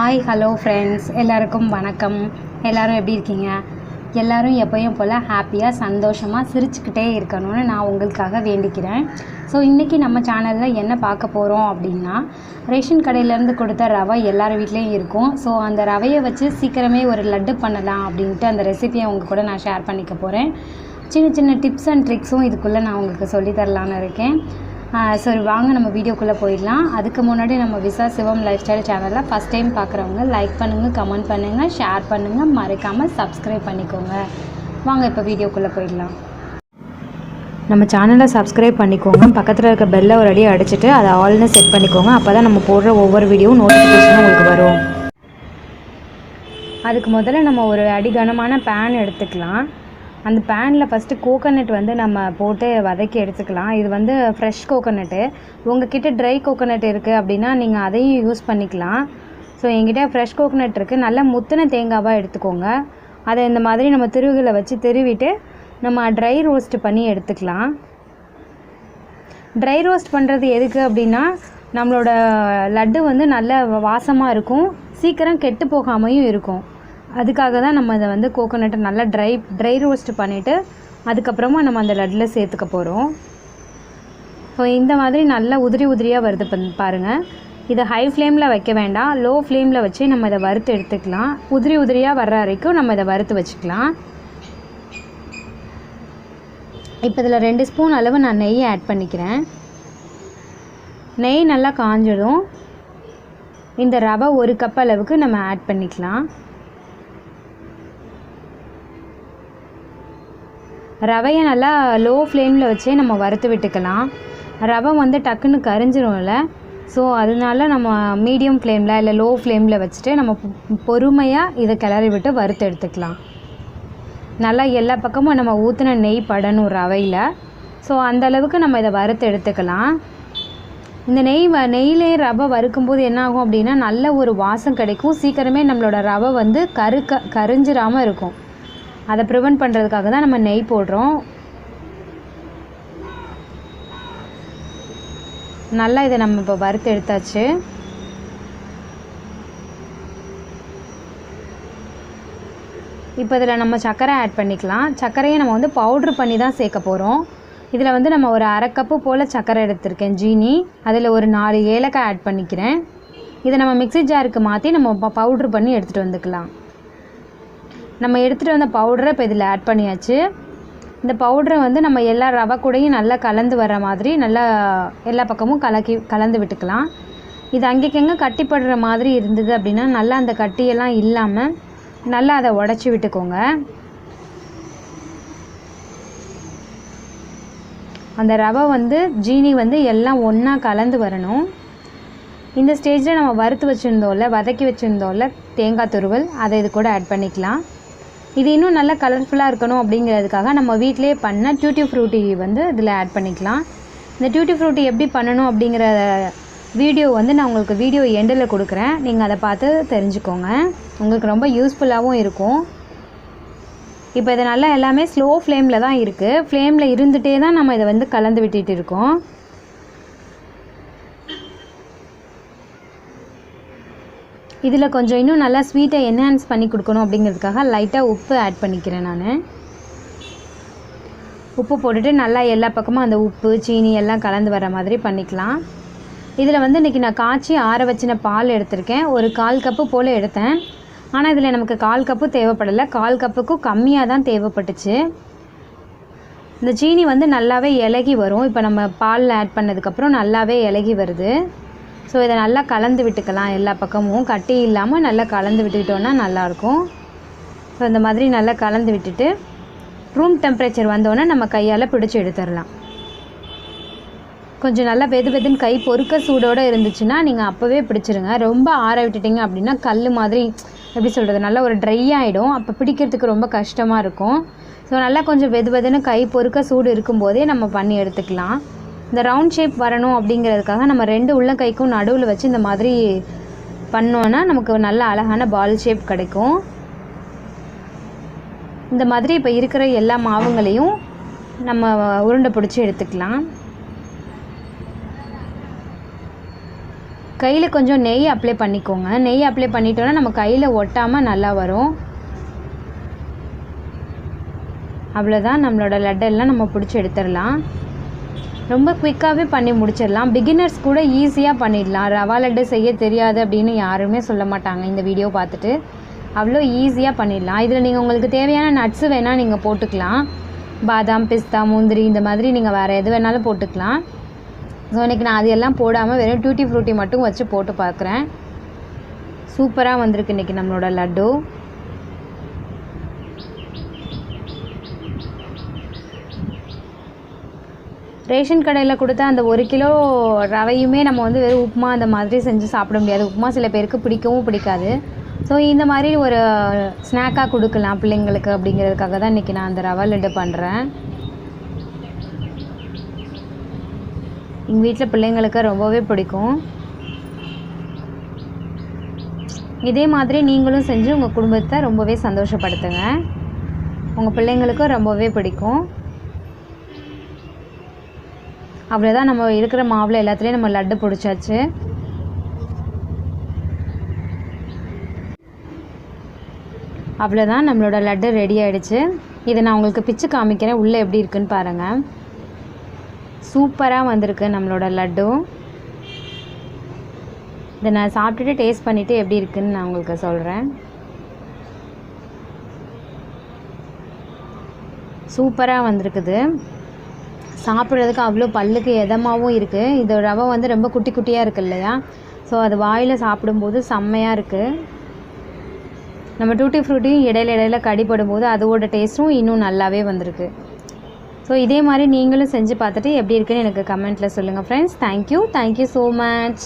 Hi hello friends, எல்லாருக்கும் வணக்கம். எல்லோரும் எப்படி இருக்கீங்க? எல்லோரும் எப்போயும் போல் ஹாப்பியாக சந்தோஷமாக சிரிச்சுக்கிட்டே இருக்கணும்னு நான் உங்களுக்காக வேண்டிக்கிறேன். ஸோ இன்றைக்கி நம்ம சேனலில் என்ன பார்க்க போகிறோம் அப்படின்னா, ரேஷன் கடையிலேருந்து கொடுத்த ரவை எல்லார் வீட்லேயும் இருக்கும். ஸோ அந்த ரவையை வச்சு சீக்கிரமே ஒரு லட்டு பண்ணலாம் அப்படின்ட்டு அந்த ரெசிபியை உங்கள் கூட நான் ஷேர் பண்ணிக்க போகிறேன். சின்ன சின்ன டிப்ஸ் அண்ட் ட்ரிக்ஸும் இதுக்குள்ளே நான் உங்களுக்கு சொல்லித்தரலான்னு இருக்கேன். சரி, வாங்க நம்ம வீடியோக்குள்ளே போயிடலாம். அதுக்கு முன்னாடி நம்ம விசா சிவம் லைஃப் ஸ்டைல் சேனலில் ஃபஸ்ட் டைம் பார்க்குறவங்க லைக் பண்ணுங்கள், கமெண்ட் பண்ணுங்கள், ஷேர் பண்ணுங்கள், மறக்காமல் சப்ஸ்கிரைப் பண்ணிக்கோங்க. வாங்க இப்போ வீடியோக்குள்ளே போயிடலாம். நம்ம சேனலை சப்ஸ்கிரைப் பண்ணிக்கோங்க. பக்கத்தில் இருக்க பெல்லை ஒரு அடி அடிச்சுட்டு அதை ஆல்னு செட் பண்ணிக்கோங்க. அப்போ தான் நம்ம போடுற ஒவ்வொரு வீடியோவும் நோட்டிஃபிகேஷனும் உங்களுக்கு வரும். அதுக்கு முதல்ல நம்ம ஒரு அடிகனமான பேன் எடுத்துக்கலாம். அந்த பேனில் ஃபஸ்ட்டு கோகோனட் நம்ம போட்டு வதக்கி எடுத்துக்கலாம். இது ஃப்ரெஷ் கோகோனட்டு. உங்கள்கிட்ட ட்ரை கோகோனட் இருக்குது அப்படின்னா நீங்கள் அதையும் யூஸ் பண்ணிக்கலாம். ஸோ என்கிட்ட ஃப்ரெஷ் கோகோனட் இருக்குது. நல்லா முத்தின தேங்காவாக எடுத்துக்கோங்க. அதை இந்த மாதிரி நம்ம திருவிகளை வச்சு திருவிட்டு நம்ம ட்ரை ரோஸ்ட் பண்ணி எடுத்துக்கலாம். ட்ரை ரோஸ்ட் பண்ணுறது எதுக்கு அப்படின்னா, நம்மளோட லட்டு நல்ல வாசமாக இருக்கும், சீக்கிரம் கெட்டு போகாமையும் இருக்கும். அதுக்காக தான் நம்ம இதை கோகோனட்டை நல்லா ட்ரை ரோஸ்ட் பண்ணிவிட்டு அதுக்கப்புறமா நம்ம அந்த லட்டில் சேர்த்துக்க போகிறோம். ஸோ இந்த மாதிரி நல்லா உதிரியாக வருது பாருங்கள். இதை ஹை ஃப்ளேமில் வைக்க வேண்டாம், லோ ஃப்ளேமில் வச்சு நம்ம இதை வறுத்து எடுத்துக்கலாம். உதிரியாக வர்ற வரைக்கும் நம்ம இதை வறுத்து வச்சுக்கலாம். இப்போ இதில் 2 ஸ்பூன் அளவு நான் நெய் ஆட் பண்ணிக்கிறேன். நெய் நல்லா காஞ்சதும் இந்த ரவை 1 கப் அளவுக்கு நம்ம ஆட் பண்ணிக்கலாம். ரவையை நல்லா லோ ஃப்ளேமில் வச்சே நம்ம வறுத்து விட்டுக்கலாம். ரவை டக்குன்னு கரிஞ்சிரும்ல, ஸோ அதனால நம்ம மீடியம் ஃப்ளேமில் இல்லை லோ ஃப்ளேமில் வச்சுட்டு நம்ம பொறுமையாக இதை கிளறி விட்டு வறுத்து எடுத்துக்கலாம். நல்லா எல்லா பக்கமும் நம்ம ஊற்றின நெய் படணும் ரவையில். ஸோ அந்தளவுக்கு நம்ம இதை வறுத்து எடுத்துக்கலாம். இந்த நெய்யிலே ரவை வறுக்கும்போது என்ன ஆகும் அப்படின்னா, நல்ல ஒரு வாசம் கிடைக்கும். சீக்கிரமே நம்மளோட ரவை கரிஞ்சிராமல் இருக்கும். அதை ப்ரிவெண்ட் பண்ணுறதுக்காக தான் நம்ம நெய் போடுறோம். நல்லா இதை நம்ம இப்போ வறுத்து எடுத்தாச்சு. இப்போ இதில் நம்ம சர்க்கரை ஆட் பண்ணிக்கலாம். சர்க்கரையை நம்ம பவுட்ரு பண்ணி தான் சேர்க்க போகிறோம். இதில் நம்ம ஒரு 1/2 கப்பு போல் சர்க்கரை எடுத்திருக்கேன், ஜீனி. அதில் ஒரு 4 ஏலக்காய் ஆட் பண்ணிக்கிறேன். இதை நம்ம மிக்ஸி ஜாருக்கு மாற்றி நம்ம பவுட்ரு பண்ணி எடுத்துகிட்டு வந்துக்கலாம். நம்ம எடுத்துகிட்டு வந்த பவுடரை இப்போ இதில் ஆட் பண்ணியாச்சு. இந்த பவுடரை நம்ம எல்லா ரவை கூடையும் நல்லா கலந்து வர மாதிரி நல்லா எல்லா பக்கமும் கலந்து விட்டுக்கலாம். இது அங்கேக்கெங்கே கட்டிப்படுற மாதிரி இருந்தது அப்படின்னா நல்லா அந்த கட்டியெல்லாம் இல்லாமல் நல்லா அதை உடச்சி விட்டுக்கோங்க. அந்த ரவை ஜீனி எல்லாம் ஒன்றா கலந்து வரணும். இந்த ஸ்டேஜில் நம்ம வதக்கி வச்சுருந்தோம்ல தேங்காய் துருவல், அதை இது கூட ஆட் பண்ணிக்கலாம். இது இன்னும் நல்லா கலர்ஃபுல்லாக இருக்கணும் அப்படிங்கிறதுக்காக நம்ம வீட்டிலே பண்ண டியூட்டி ஃப்ரூட்டி இதில் ஆட் பண்ணிக்கலாம். இந்த டியூட்டி ஃப்ரூட்டி எப்படி பண்ணணும் அப்படிங்கிற வீடியோ நான் உங்களுக்கு வீடியோ எண்டில் கொடுக்குறேன். நீங்கள் அதை பார்த்து தெரிஞ்சுக்கோங்க, உங்களுக்கு ரொம்ப யூஸ்ஃபுல்லாகவும் இருக்கும். இப்போ இது நல்லா எல்லாமே ஸ்லோ ஃப்ளேமில் தான் இருக்குது. ஃப்ளேமில் இருந்துகிட்டே தான் நம்ம இதை கலந்து விட்டுட்டு இருக்கோம். இதில் கொஞ்சம் இன்னும் நல்லா ஸ்வீட்டை என்ஹான்ஸ் பண்ணி கொடுக்கணும் அப்படிங்கிறதுக்காக லைட்டாக உப்பு ஆட் பண்ணிக்கிறேன். நான் உப்பு போட்டுட்டு நல்லா எல்லா பக்கமும் அந்த உப்பு சீனி எல்லாம் கலந்து வர மாதிரி பண்ணிக்கலாம். இதில் இன்றைக்கி நான் காய்ச்சி ஆற வச்சின பால் எடுத்திருக்கேன். ஒரு 1/4 கப்பு போல் எடுத்தேன். ஆனால் இதில் நமக்கு 1/4 கப்பு தேவைப்படலை, 1/4 கப்புக்கும் கம்மியாக தான் தேவைப்பட்டுச்சு. இந்த சீனி நல்லாவே இலகி வரும். இப்போ நம்ம பாலில் ஆட் பண்ணதுக்கப்புறம் நல்லாவே இலகி வருது. ஸோ இதை நல்லா கலந்து விட்டுக்கலாம். எல்லா பக்கமும் கட்டி இல்லாமல் நல்லா கலந்து விட்டுக்கிட்டோன்னா நல்லாயிருக்கும். ஸோ இந்த மாதிரி நல்லா கலந்து விட்டுட்டு ரூம் டெம்பரேச்சர் வந்தோடனே நம்ம கையால் பிடிச்சி எடுத்துடலாம். கொஞ்சம் நல்லா வெதுன்னு கை பொறுக்க சூடோடு இருந்துச்சுன்னா நீங்கள் அப்போவே பிடிச்சிருங்க. ரொம்ப ஆற விட்டுட்டிங்க அப்படின்னா கல் மாதிரி எப்படி சொல்கிறது, நல்லா ஒரு ட்ரை ஆகிடும். அப்போ பிடிக்கிறதுக்கு ரொம்ப கஷ்டமாக இருக்கும். ஸோ நல்லா கொஞ்சம் வெதுன்னு கை பொறுக்க சூடு இருக்கும்போதே நம்ம பண்ணி எடுத்துக்கலாம். இந்த ரவுண்ட் ஷேப் வரணும் அப்படிங்கிறதுக்காக நம்ம 2 உள்ளங்கைக்கும் நடுவில் வச்சு இந்த மாதிரி பண்ணோன்னா நமக்கு நல்ல அழகான பால் ஷேப் கிடைக்கும். இந்த மாதிரி இப்போ இருக்கிற எல்லா மாவுங்களையும் நம்ம உருண்டை பிடிச்சி எடுத்துக்கலாம். கையில் கொஞ்சம் நெய் அப்ளை பண்ணிக்கோங்க. நெய் அப்ளை பண்ணிட்டோன்னா நம்ம கையில் ஒட்டாமல் நல்லா வரும். அவ்வளோதான், நம்மளோட லட்டெல்லாம் நம்ம பிடிச்சி எடுத்துடலாம். ரொம்ப குயிக்காகவே பண்ணி முடிச்சிடலாம். பிகினர்ஸ் கூட ஈஸியாக பண்ணிடலாம். ரவா லட்டு செய்ய தெரியாது அப்படின்னு யாருமே சொல்ல மாட்டாங்க இந்த வீடியோ பார்த்துட்டு. அவ்வளோ ஈஸியாக பண்ணிடலாம். இதில் நீங்கள் உங்களுக்கு தேவையான நட்ஸு வேணால் நீங்கள் போட்டுக்கலாம். பாதாம், பிஸ்தா, முந்திரி இந்த மாதிரி நீங்கள் வேறு எது வேணாலும் போட்டுக்கலாம். ஸோ இன்றைக்கி நான் அது எல்லாம் போடாமல் வெறும் டூட்டி ஃப்ரூட்டி மட்டும் வச்சு போட்டு பார்க்குறேன். சூப்பராக வந்திருக்கு இன்றைக்கி நம்மளோட லட்டு. ரேஷன் கடையில் கொடுத்தா அந்த 1 கிலோ ரவையுமே நம்ம வந்து வெறும் உப்புமா அந்த மாதிரி செஞ்சு சாப்பிட முடியாது. உப்புமா சில பேருக்கு பிடிக்கவும் பிடிக்காது. ஸோ இந்த மாதிரி ஒரு ஸ்நாக்காக கொடுக்கலாம் பிள்ளைங்களுக்கு அப்படிங்கிறதுக்காக தான் இன்றைக்கி நான் அந்த ரவா லட்டு பண்ணுறேன். எங்கள் வீட்டில் பிள்ளைங்களுக்கு ரொம்பவே பிடிக்கும். இதே மாதிரி நீங்களும் செஞ்சு உங்கள் குடும்பத்தை ரொம்பவே சந்தோஷப்படுத்துங்க. உங்கள் பிள்ளைங்களுக்கும் ரொம்பவே பிடிக்கும். அவ்வளோதான், நம்ம இருக்கிற மாவில் எல்லாத்துலேயும் நம்ம லட்டு பிடிச்சாச்சு. அவ்வளோதான், நம்மளோட லட்டு ரெடி ஆகிடுச்சு. இதை நான் உங்களுக்கு பிச்சு காமிக்கிறேன், உள்ளே எப்படி இருக்குன்னு பாருங்கள். சூப்பராக வந்திருக்கு நம்மளோட லட்டு. இதை நான் சாப்பிட்டுட்டு டேஸ்ட் பண்ணிவிட்டு எப்படி இருக்குன்னு நான் உங்களுக்கு சொல்கிறேன். சூப்பராக வந்திருக்குது. சாப்பிட்றதுக்கு அவ்வளோ பல்லுக்கு எதமாகவும் இருக்குது. இது ரவை வந்து ரொம்ப குட்டி குட்டியாக இருக்குது இல்லையா? ஸோ அது வாயில் சாப்பிடும்போது செம்மையாக இருக்குது. நம்ம டூட்டி ஃப்ரூட்டியும் இடையில கடிப்படும்போது அதோட டேஸ்ட்டும் இன்னும் நல்லாவே வந்திருக்கு. ஸோ இதே மாதிரி நீங்களும் செஞ்சு பார்த்துட்டு எப்படி இருக்குன்னு எனக்கு கமெண்ட்டில் சொல்லுங்கள் ஃப்ரெண்ட்ஸ். Thank you so much.